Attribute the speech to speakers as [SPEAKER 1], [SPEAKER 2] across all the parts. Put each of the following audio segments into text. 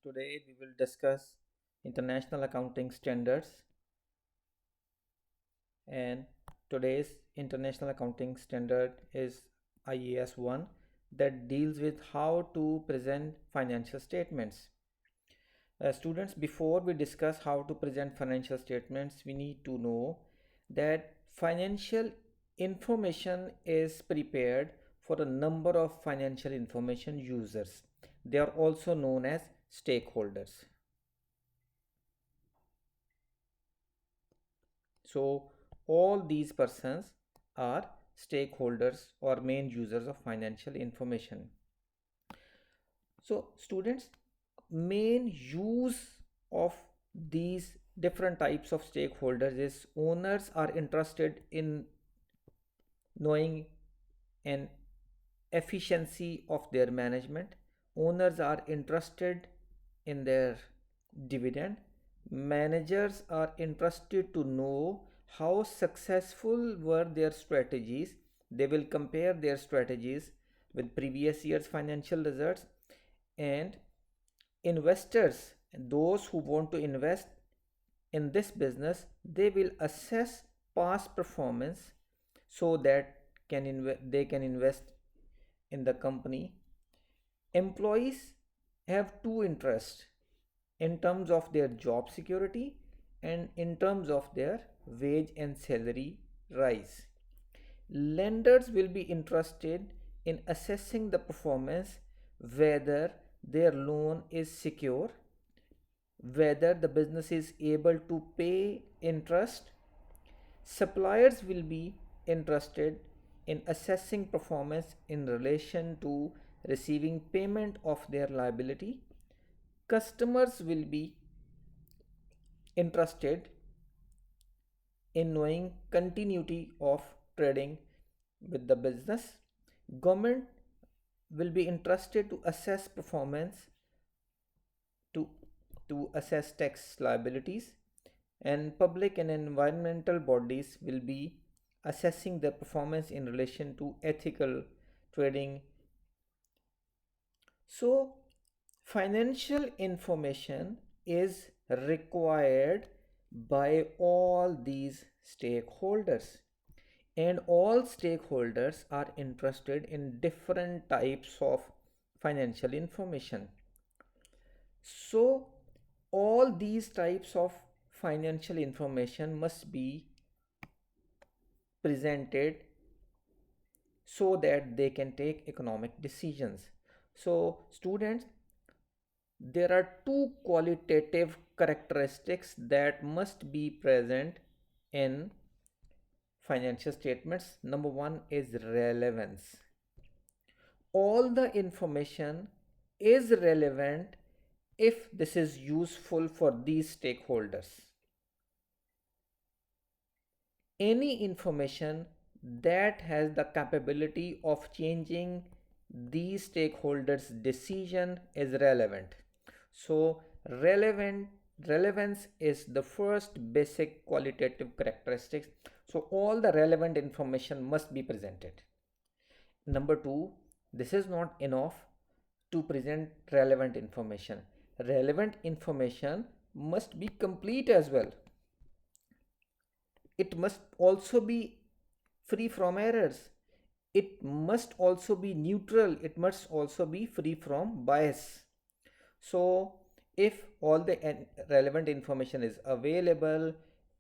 [SPEAKER 1] Today we will discuss international accounting standards, and today's international accounting standard is IAS 1 that deals with how to present financial statements. Students, before we discuss how to present financial statements, we need to know that financial information is prepared for a number of financial information users. They are also known as stakeholders. So all these persons are stakeholders or main users of financial information. So students, main use of these different types of stakeholders is owners are interested in knowing an efficiency of their management. Owners are interested in their dividend. Managers are interested to know how successful were their strategies. They will compare their strategies with previous year's financial results. And investors, those who want to invest in this business, they will assess past performance so that they can invest in the company. Employees have two interests in terms of their job security and in terms of their wage and salary rise. Lenders will be interested in assessing the performance, whether their loan is secure, whether the business is able to pay interest. Suppliers will be interested in assessing performance in relation to receiving payment of their liability. Customers will be interested in knowing continuity of trading with the business. Government will be interested to assess performance to, to assess tax liabilities, and public and environmental bodies will be assessing the performance in relation to ethical trading. So financial information is required by all these stakeholders, and all stakeholders are interested in different types of financial information. So all these types of financial information must be presented so that they can take economic decisions. So students, there are two qualitative characteristics that must be present in financial statements. Number one is relevance. All the information is relevant if this is useful for these stakeholders. Any information that has the capability of changing these stakeholders' decision is relevant. So relevance is the first basic qualitative characteristic. So all the relevant information must be presented. Number two, this is not enough to present relevant information. Relevant information must be complete as well. It must also be free from errors. It must also be neutral. It must also be free from bias. So if all the relevant information is available,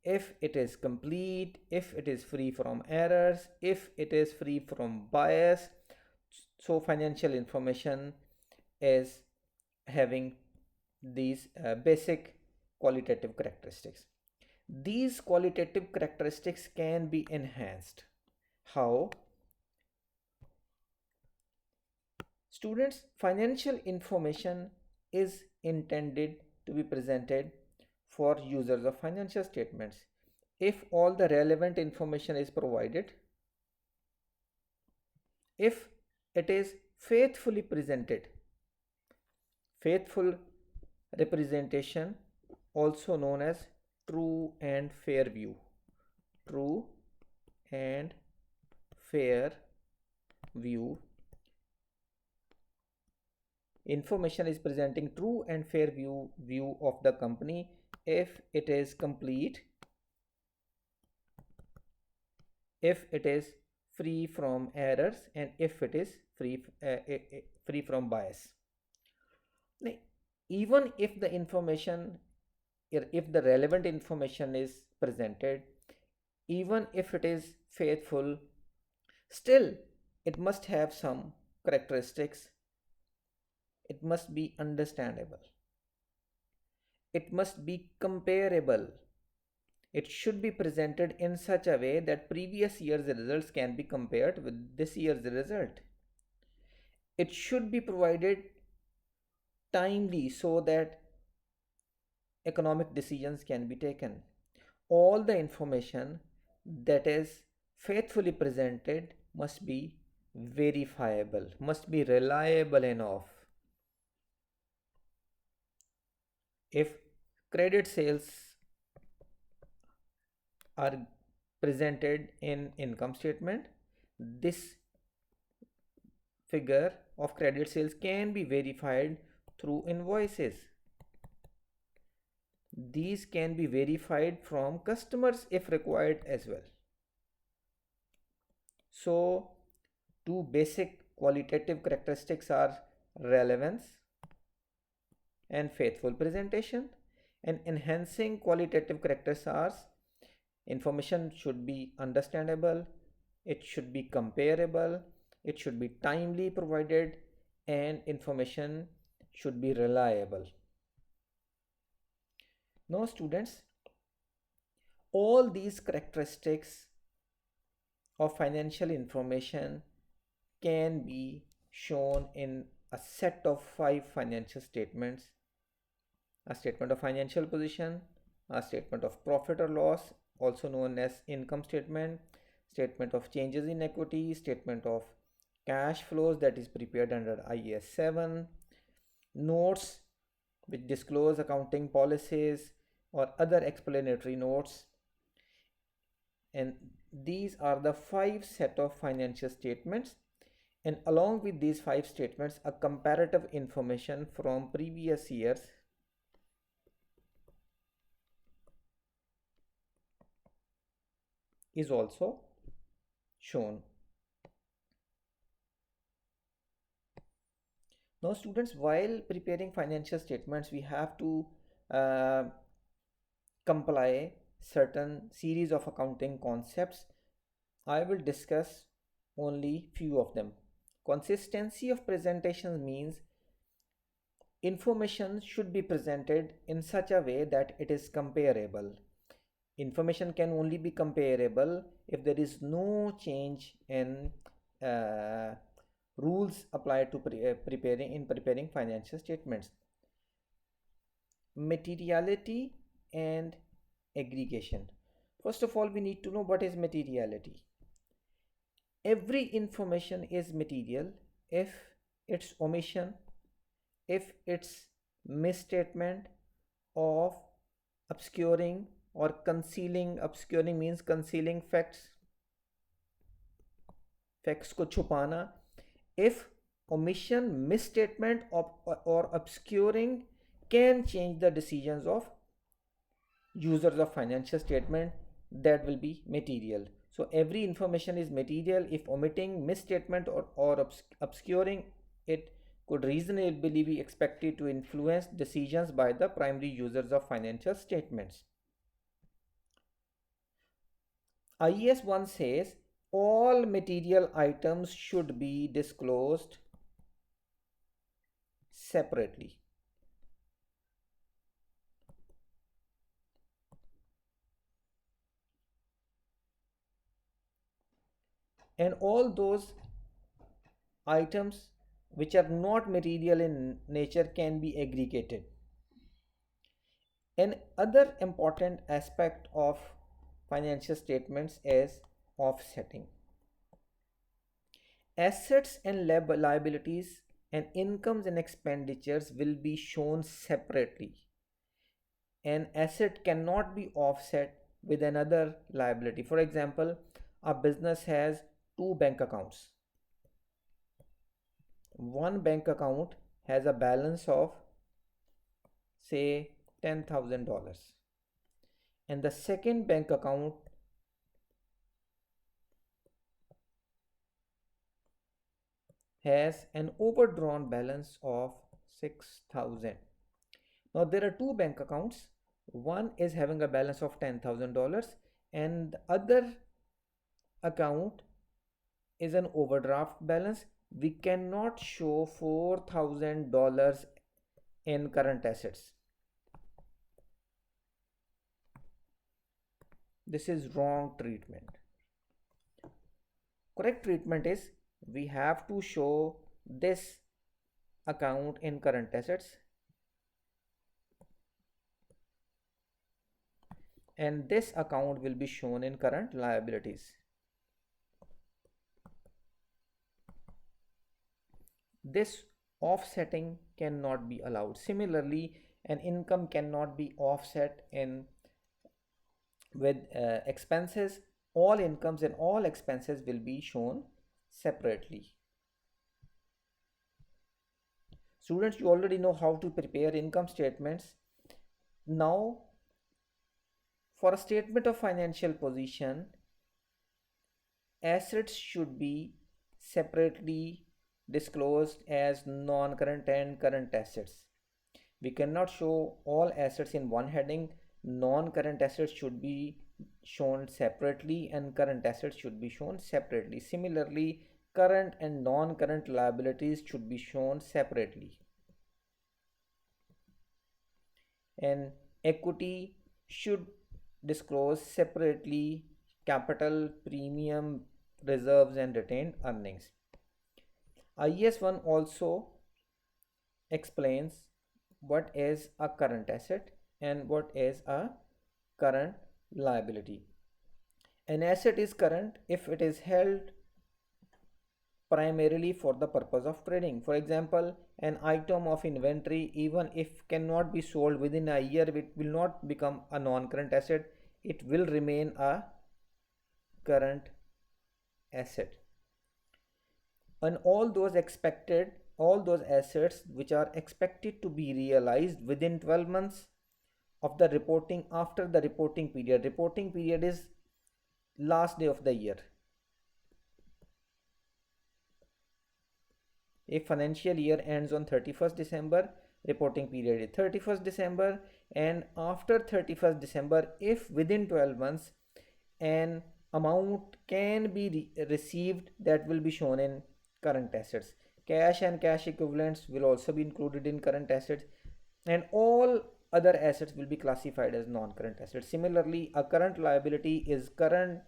[SPEAKER 1] if it is complete, if it is free from errors, if it is free from bias, so financial information is having these basic qualitative characteristics. These qualitative characteristics can be enhanced. How? Students, financial information is intended to be presented for users of financial statements. If all the relevant information is provided, if it is faithfully presented, faithful representation, also known as true and fair view, true and fair view, Information is presenting true and fair view of the company if it is complete, if it is free from errors, and if it is free from bias. Even if the information, if the relevant information is presented, even if it is faithful, still it must have some characteristics. It must be understandable, it must be comparable, it should be presented in such a way that previous year's results can be compared with this year's result. It should be provided timely so that economic decisions can be taken. All the information that is faithfully presented must be verifiable, must be reliable enough. If credit sales are presented in income statement, this figure of credit sales can be verified through invoices. These can be verified from customers if required as well. So, two basic qualitative characteristics are relevance and faithful presentation, and enhancing qualitative characters are information should be understandable, it should be comparable, it should be timely provided, and information should be reliable. Now students, all these characteristics of financial information can be shown in a set of 5 financial statements: a statement of financial position, a statement of profit or loss, also known as income statement, statement of changes in equity, statement of cash flows that is prepared under IAS 7, notes which disclose accounting policies or other explanatory notes. And these are the 5 set of financial statements, and along with these 5 statements, a comparative information from previous years is also shown. Now students, while preparing financial statements, we have to uh, comply certain series of accounting concepts. I will discuss only few of them. Consistency of presentation means information should be presented in such a way that it is comparable. Information can only be comparable if there is no change in uh, rules applied to preparing financial statements. Materiality and aggregation. First of all, we need to know what is materiality. Every information is material if its omission, if its misstatement of obscuring or concealing. Obscuring means concealing facts को छुपाना. If omission, misstatement or obscuring can change the decisions of users of financial statement, that will be material. So every information is material if omitting, misstatement or obscuring it could reasonably be expected to influence decisions by the primary users of financial statements. IAS 1 says all material items should be disclosed separately. And all those items which are not material in nature can be aggregated. Another important aspect of financial statements is offsetting. Assets and liabilities and incomes and expenditures will be shown separately. An asset cannot be offset with another liability. For example, a business has two bank accounts. One bank account has a balance of say $10,000 and the second bank account has an overdrawn balance of 6,000. Now there are two bank accounts. One is having a balance of $10,000 and the other account is an overdraft balance. We cannot show $4,000 in current assets. This is wrong treatment. Correct treatment is we have to show this account in current assets and this account will be shown in current liabilities. This offsetting cannot be allowed. Similarly, an income cannot be offset in with expenses. All incomes and all expenses will be shown separately. Students, you already know how to prepare income statements. Now, for a statement of financial position, assets should be separately disclosed as non-current and current assets. We cannot show all assets in one heading. Non-current assets should be shown separately and current assets should be shown separately. Similarly, current and non-current liabilities should be shown separately. And equity should disclose separately capital, premium, reserves and retained earnings. IAS 1 also explains what is a current asset and what is a current liability. An asset is current if it is held primarily for the purpose of trading. For example, an item of inventory, even if cannot be sold within a year, it will not become a non-current asset. It will remain a current asset. And all those assets which are expected to be realized within 12 months of the reporting, after the reporting period. Reporting period is last day of the year. If financial year ends on 31st December, reporting period is 31st December, and after 31st December, if within 12 months an amount can be received, that will be shown in current assets. Cash and cash equivalents will also be included in current assets, and all other assets will be classified as non-current assets. Similarly, a current liability is current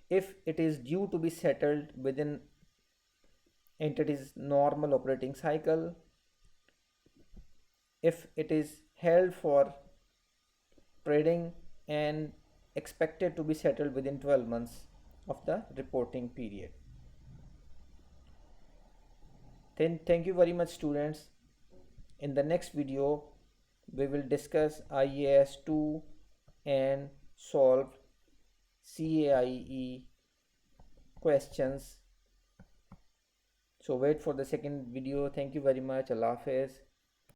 [SPEAKER 1] if it is due to be settled within entity's normal operating cycle, if it is held for trading and expected to be settled within 12 months of the reporting period. Then thank you very much, students. In the next video we will discuss IAS 2 and solve CAIE questions. So wait for the second video. Thank you very much. Allah Hafiz.